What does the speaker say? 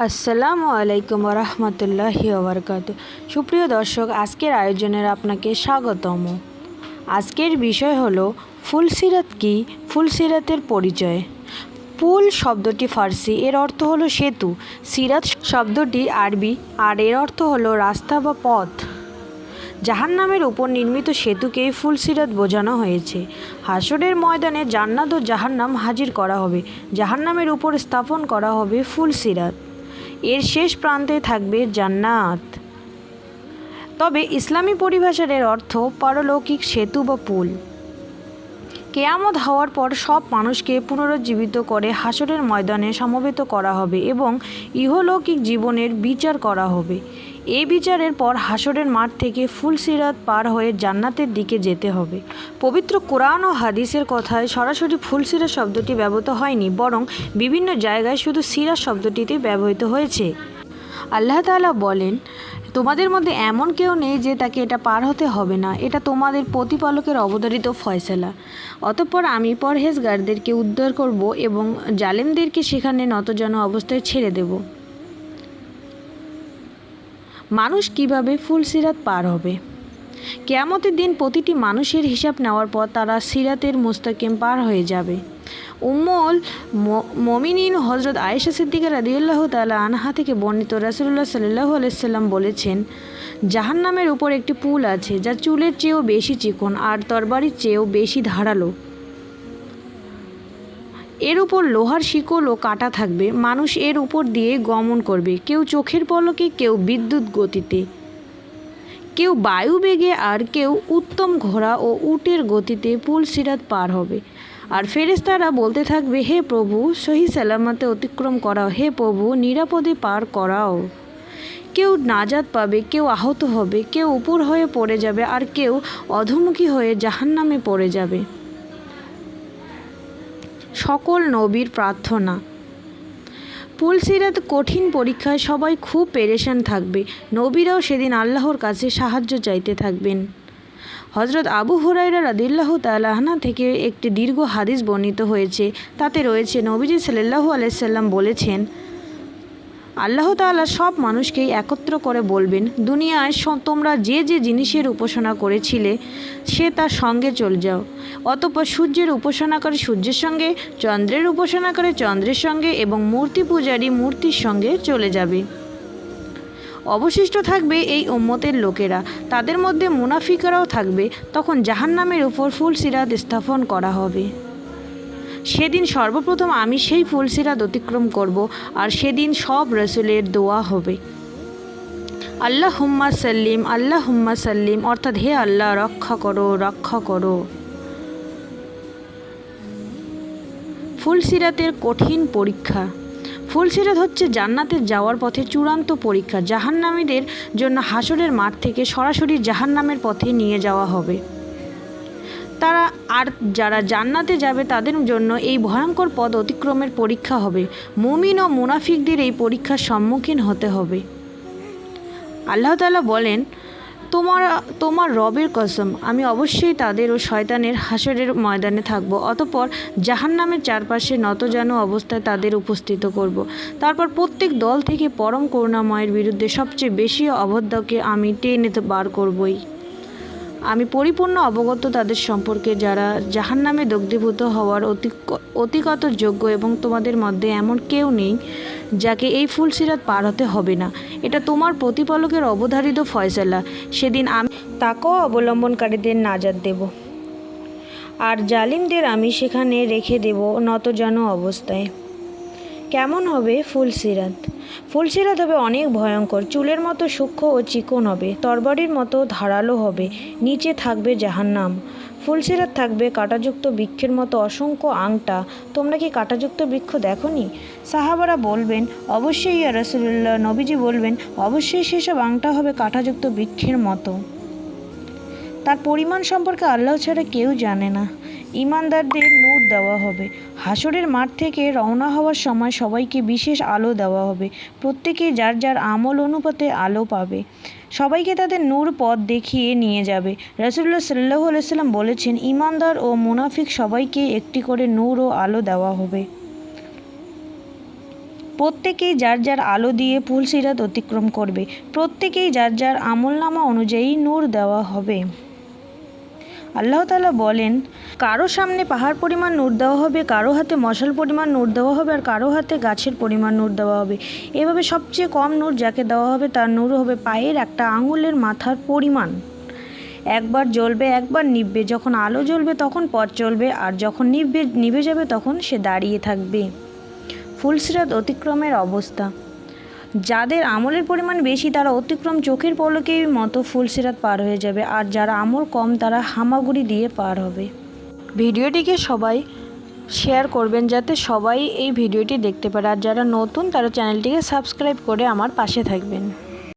আসসালামু আলাইকুম রহমতুল্লাহি ওবরকাত। সুপ্রিয় দর্শক, আজকের আয়োজনের আপনাকে স্বাগতম। আজকের বিষয় হলো ফুলসিরাত কি, ফুলসিরাতের পরিচয়। পুল শব্দটি ফার্সি, এর অর্থ হলো সেতু। সিরাত শব্দটি আরবি, আর এর অর্থ হলো রাস্তা বা পথ। জাহান্নামের উপর নির্মিত সেতুকেই ফুলসিরাত বোঝানো হয়েছে। হাসরের ময়দানে জান্নাত ও জাহান্নাম হাজির করা হবে, জাহান্নামের উপর স্থাপন করা হবে ফুলসিরাত। এর শেষ প্রান্তে থাকবে জান্নাত। তবে ইসলামী পরিভাষার এর অর্থ পারলৌকিক সেতু বা পুল। কেয়ামত হওয়ার পর সব মানুষকে পুনরুজ্জীবিত করে হাসরের ময়দানে সমবেত করা হবে এবং ইহলৌকিক জীবনের বিচার করা হবে। এই বিচারের পর হাসরের মাঠ থেকে ফুলসিরাত পার হয়ে জান্নাতের দিকে যেতে হবে। পবিত্র কোরআন ও হাদিসের কথায় সরাসরি ফুলসিরাত শব্দটি ব্যবহৃত হয়নি, বরং বিভিন্ন জায়গায় শুধু সিরাত শব্দটিতে ব্যবহৃত হয়েছে। আল্লাহ তাআলা বলেন, তোমাদের মধ্যে এমন কেউ নেই যে তাকে এটা পার হতে হবে না, এটা তোমাদের প্রতিপালকের অবধারিত ফয়সালা। অতঃপর আমি পরহেজগারদেরকে উদ্ধার করব এবং জালেমদেরকে সেখানে নতজান অবস্থায় ছেড়ে দেব। মানুষ কিভাবে ফুলসিরাত পার হবে? কিয়ামতের দিন প্রতিটি মানুষের হিসাব নেওয়ার পর তারা সিরাতের মুস্তাকিম পার হয়ে যাবে। উম্মুল মুমিনিন হযরত আয়েশা সিদ্দিকা রাদিয়াল্লাহু তাআলা আনহা থেকে বর্ণিত, রাসূলুল্লাহ সাল্লাল্লাহু আলাইহি সাল্লাম বলেছেন, জাহান্নামের উপর একটি পুল আছে যা চুলের চেয়েও বেশি চিকন আর তরবারির চেয়েও বেশি ধারালো। এর উপর লোহার শিকল ও কাঁটা থাকবে। মানুষ এর উপর দিয়ে গমন করবে, কেউ চোখের পলকে, কেউ বিদ্যুৎ গতিতে, কেউ বায়ু বেগে, আর কেউ উত্তম ঘোড়া ও উটের গতিতে ফুলসিরাত পার হবে। আর ফেরেশতারা বলতে থাকবে, হে প্রভু, সহি সালামতে অতিক্রম করাও, হে প্রভু, নিরাপদে পার করাও। কেউ নাজাত পাবে, কেউ আহত হবে, কেউ উপর হয়ে পড়ে যাবে, আর কেউ অধোমুখী হয়ে জাহান্নামে পড়ে যাবে। সকল নবীর প্রার্থনা। ফুলসিরাত কঠিন পরীক্ষায় সবাই খুব পেরেশান থাকবে। নবীরাও সেদিন আল্লাহর কাছে সাহায্য চাইতে থাকবেন। হযরত আবু হুরায়রা রাদিয়াল্লাহু তাআলা আনহু থেকে একটি দীর্ঘ হাদিস বর্ণিত হয়েছে। তাতে রয়েছে, নবীজি সাল্লাল্লাহু আলাইহি সাল্লাম বলেছেন, আল্লাহ তাআলা সব মানুষকেই একত্র করে বলবেন, দুনিয়ায় তোমরা যে যে জিনিসের উপাসনা করেছিলে সে তার সঙ্গে চলে যাও। অতঃপর সূর্যের উপাসনাকারী সূর্যের সঙ্গে, চন্দ্রের উপাসনাকারী চন্দ্রের সঙ্গে এবং মূর্তি পূজারী মূর্তির সঙ্গে চলে যাবে। অবশিষ্ট থাকবে এই উম্মতের লোকেরা, তাদের মধ্যে মুনাফিকরাও থাকবে। তখন জাহান্নামের উপর ফুলসিরাত স্থাপন করা হবে। সেদিন সর্বপ্রথম আমি সেই ফুলসিরাত অতিক্রম করব, আর সেদিন সব রাসূলের দোয়া হবে, আল্লাহুম্মা সাল্লিম, আল্লাহুম্মা সাল্লিম, অর্থাৎ হে আল্লাহ, রক্ষা করো, রক্ষা করো। ফুলসিরাতের কঠিন পরীক্ষা। ফুলসিরাত হচ্ছে জান্নাতে যাওয়ার পথে চূড়ান্ত পরীক্ষা। জাহান্নামীদের জন্য হাসরের মাঠ থেকে সরাসরি জাহান্নামের পথে নিয়ে যাওয়া হবে। যারা জান্নাতে যাবে তাদের জন্য এই ভয়ঙ্কর পথ অতিক্রমের পরীক্ষা হবে। মুমিন ও মুনাফিকদের এই পরীক্ষার সম্মুখীন হতে হবে। আল্লাহ তাআলা বলেন, তোমার রবের কসম, আমি অবশ্যই তাদের ও শয়তানের হাসরের ময়দানে থাকব। অতঃপর জাহান্নামের চারপাশে নতজানু অবস্থায় তাদের উপস্থিত করব। তারপর প্রত্যেক দল থেকে পরম করুণাময়ের বিরুদ্ধে সবচেয়ে বেশি অবদ্ধকে আমি টেনে বার করবই। আমি পরিপূর্ণ অবগত তাদের সম্পর্কে যারা জাহান্নামে দগ্ধীভূত হওয়ার অতিকত যোগ্য, এবং তোমাদের মধ্যে এমন কেউ নেই যাকে এই ফুলসিরাত পার হতে হবে না। এটা তোমার প্রতিপালকের অবধারিত ফয়সালা। সেদিন আমি তাকওয়া অবলম্বনকারীদের নাজাত দেব, আর জালিমদের আমি সেখানে রেখে দেব নতজানু অবস্থায়। কেমন হবে ফুলসিরাত? ফুলসিরাত হবে অনেক ভয়ঙ্কর। চুলের মতো সূক্ষ্ম ও চিকন হবে, তরবারির মতো ধারালো হবে। নিচে থাকবে জাহান্নাম। ফুলসিরাত থাকবে কাঁটাযুক্ত বৃক্ষের মতো অসংখ্য আংটা। তোমরা কি কাঁটাযুক্ত বৃক্ষ দেখোনি? সাহাবারা বলবেন, অবশ্যই ইয়া রাসূলুল্লাহ। নবীজি বলবেন, অবশ্যই সেসব আংটা হবে কাঁটাযুক্ত বৃক্ষের মতো। তার পরিমাণ সম্পর্কে আল্লাহ ছাড়া কেউ জানে না। ঈমানদারদের নূর দেওয়া হবে। হাসরের মাঠ থেকে রওনা হওয়ার সময় সবাইকে বিশেষ আলো দেওয়া হবে। প্রত্যেকেই যার যার আমল অনুপাতে আলো পাবে। সবাইকে তাদের নূর পথ দেখিয়ে নিয়ে যাবে। রাসূলুল্লাহ সাল্লাল্লাহু আলাইহি সাল্লাম বলেছেন, ঈমানদার ও মুনাফিক সবাইকে একটি করে নূর ও আলো দেওয়া হবে। প্রত্যেকেই যার যার আলো দিয়ে পুলসিরাত অতিক্রম করবে। প্রত্যেকেই যার যার আমলনামা অনুযায়ী নূর দেওয়া হবে। আল্লাহ তাআলা বলেন, কারো সামনে পাহাড় পরিমাণ নূর দেওয়া হবে, কারো হাতে মশাল পরিমাণ নূর দেওয়া হবে, আর কারো হাতে গাছের পরিমাণ নূর দেওয়া হবে। এভাবে সবচেয়ে কম নূর যাকে দেওয়া হবে তার নূর হবে পায়ের একটা আঙুলের মাথার পরিমাণ। একবার জ্বলবে, একবার নিভবে। যখন আলো জ্বলবে তখন পথ চলবে, আর যখন নিভে যাবে তখন সে দাঁড়িয়ে থাকবে। ফুলসিরাত অতিক্রমের অবস্থা। যাদের আমলের পরিমাণ বেশি তারা অতিক্রম চোখের পলকের মতো ফুলসিরাত পার হয়ে যাবে, আর যারা আমল কম তারা হামাগুড়ি দিয়ে পার হবে। ভিডিওটিকে সবাই শেয়ার করবেন যাতে সবাই এই ভিডিওটি দেখতে পারে, আর যারা নতুন তারা চ্যানেলটিকে সাবস্ক্রাইব করে আমার পাশে থাকবেন।